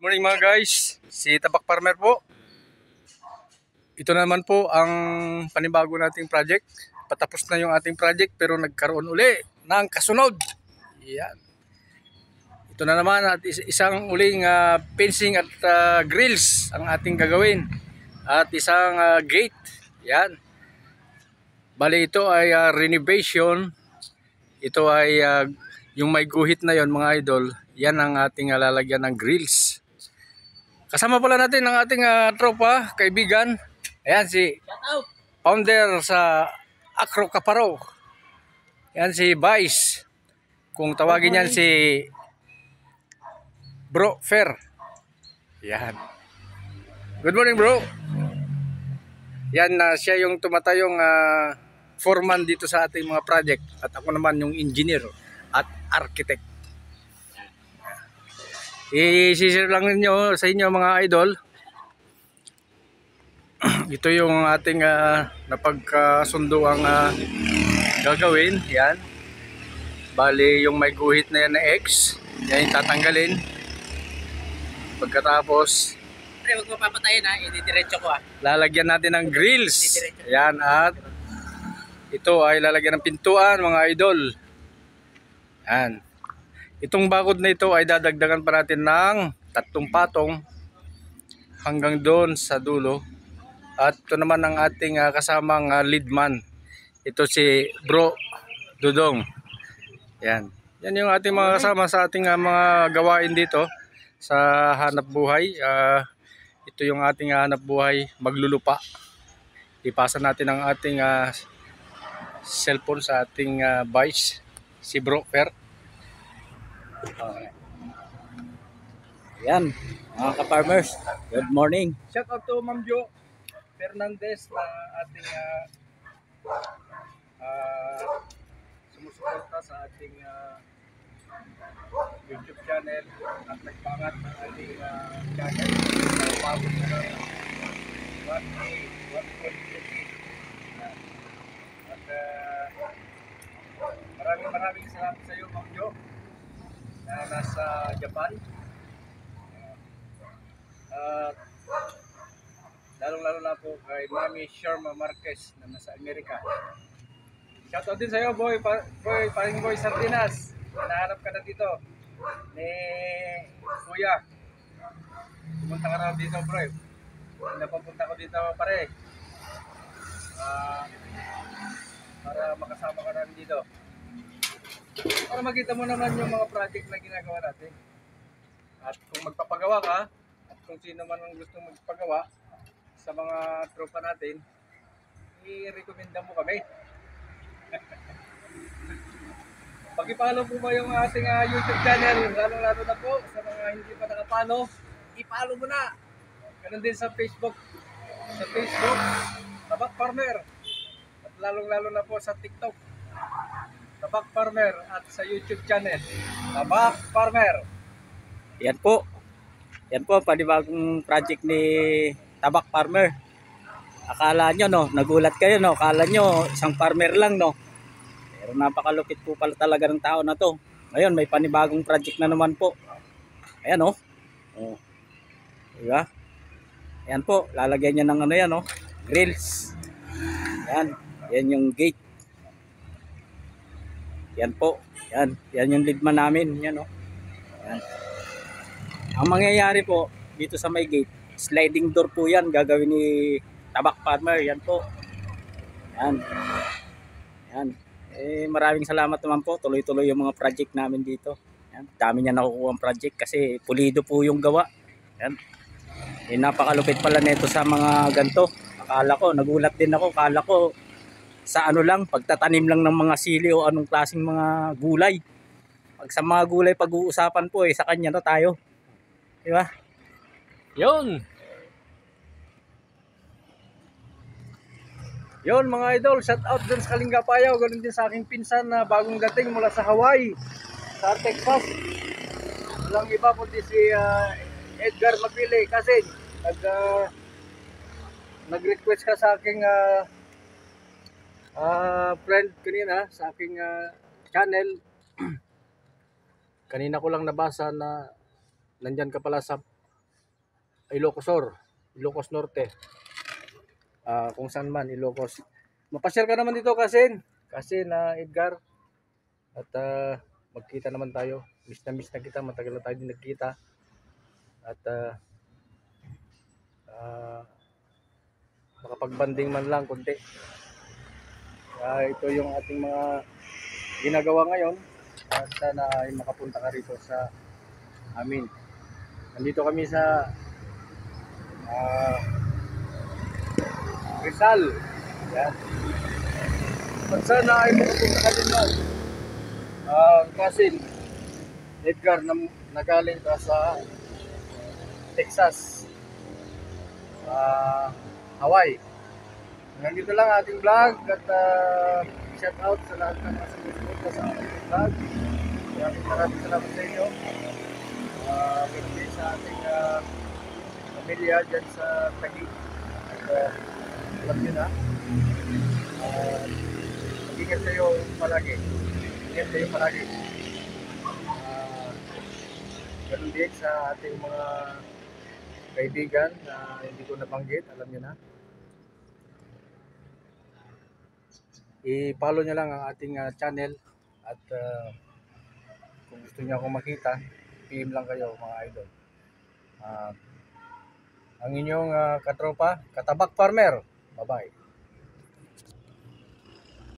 Morning mga guys, si Tabak Farmer po. Ito naman po ang panibago nating project. Patapos na yung ating project pero nagkaroon uli ng kasunod. Yan. Ito na naman at isang uling fencing at grills ang ating gagawin. At isang gate. Yan. Bali ito ay renovation. Ito ay yung may guhit na yon mga idol. Yan ang ating lalagyan ng grills. Kasama pala natin ang ating tropa, kaibigan. Ayan si founder sa Acro Caparo. Ayan si Vice. Kung tawagin yan si Bro Fer. Yan. Good morning bro. Yan siya yung tumatayong foreman dito sa ating mga project. At ako naman yung engineer at architect. I-share lang ninyo sa inyo mga idol. Ito yung ating napagkasundo ang gagawin. Yan. Bali yung may guhit na yan na X. Yan yung tatanggalin. Pagkatapos Pre, huwag mo papatayin ha. Ididiretso ko ha. lalagyan natin ng grills. Yan at ito ay lalagyan ng pintuan mga idol. Yan. Itong bakod na ito ay dadagdagan pa natin ng 3 patong hanggang doon sa dulo. At ito naman ang ating kasamang leadman. Ito si Bro Dudong. Yan. Yan yung ating mga kasama sa ating mga gawain dito sa hanap buhay. Ito yung ating hanap buhay, maglulupa. Ipasa natin ang ating cellphone sa ating Vice, si Bro Fer. Yan, mga ka-farmers. Good morning. Shout out to Ma'am Jo Fernandez na ating sumusuporta sa ating YouTube channel at nagpangat ng ating channel na umabot na 1.2. At maraming salamat sa iyo Ma'am Jo na nasa Japan. At lalong-lalo na po kay Mami Sharma Marquez na nasa Amerika. Shoutout din sa iyo, paring boy Sardinas. Nahanap ka na dito ni Kuya. Pumunta ka na dito, bro. Napapunta ko dito, pare. Para makasama ka na dito. Para makita mo naman yung mga project na ginagawa natin. At kung magpapagawa ka, at kung sino man ang gusto magpagawa sa mga tropa natin, i-recommenda mo kami. Pag-follow po ba yung ating YouTube channel, lalo-lalo na po sa mga hindi pa nakapalo, i-follow mo na. Ganun din sa Facebook, Tabak Farmer. At lalong-lalo na po sa TikTok, Tabak Farmer, at sa YouTube channel, Tabak Farmer. Yan po. Yan po ang panibagong project ni Tabak Farmer. Akala nyo, no, nagulat kayo, no, akala nyo isang farmer lang, no. Pero napakalupit po pala talaga ng tao na to. Ngayon, may panibagong project na naman po. Ayan, no. Oh. Diba? Ayan po, lalagyan niya ng ano yan, no, grills. Yan, yan yung gate. Yan po, yan yung leadman namin, yan, no. Yan. Ang mangyayari po dito sa may gate, sliding door po yan gagawin ni Tabak Farmer. Yan po. Yan. Yan. Maraming salamat naman po. Tuloy-tuloy yung mga project namin dito. Yan. Dami niya nakukuha ang project kasi pulido po yung gawa. Yan. Napakalupit pala nito sa mga ganto. Akala ko, nagulat din ako. Akala ko sa ano lang, pagtatanim lang ng mga sili o anong klaseng mga gulay. Pag sa mga gulay pag-uusapan po sa kanya na tayo. Diba? Yun! Yun mga idol, shout out dun sa Kalingapayaw, ganun din sa aking pinsan na bagong dating mula sa Hawaii, sa Texas. Walang iba kundi si Edgar Magpili kasi nag-request ka sa aking friend kanina, sa aking channel. Kanina ko lang nabasa na nandyan ka pala sa Ilocos Sur, Ilocos Norte, kung saan man, Ilocos. Mapasyal ka naman dito kasi na Edgar, at magkita naman tayo. Miss na kita, matagal na tayo din nagkita. At makapagbanding man lang konti. Ito yung ating mga ginagawa ngayon. At sana ay makapunta ka rito sa amin. Nandito kami sa Rizal. Yan. At sana ay makapunta ka din doon. Kasin, Edgar, nagaling ka sa Texas, Hawaii. Nandito lang ating vlog at shout out sa lahat ng mga sumusunod sa ating vlog. Maraming salamat sa inyo. Pagdating sa ating pamilya dyan sa Taguig. At alam nyo na, mag-ingat kayo palagi. Ingat kayo palagi. Ganun din sa ating mga kaibigan na hindi ko nabanggit, alam nyo na. I-follow nyo lang ang ating channel at kung gusto nyo akong makita, PM lang kayo mga idol. Ang inyong katropa, Katabak Farmer. Bye-bye.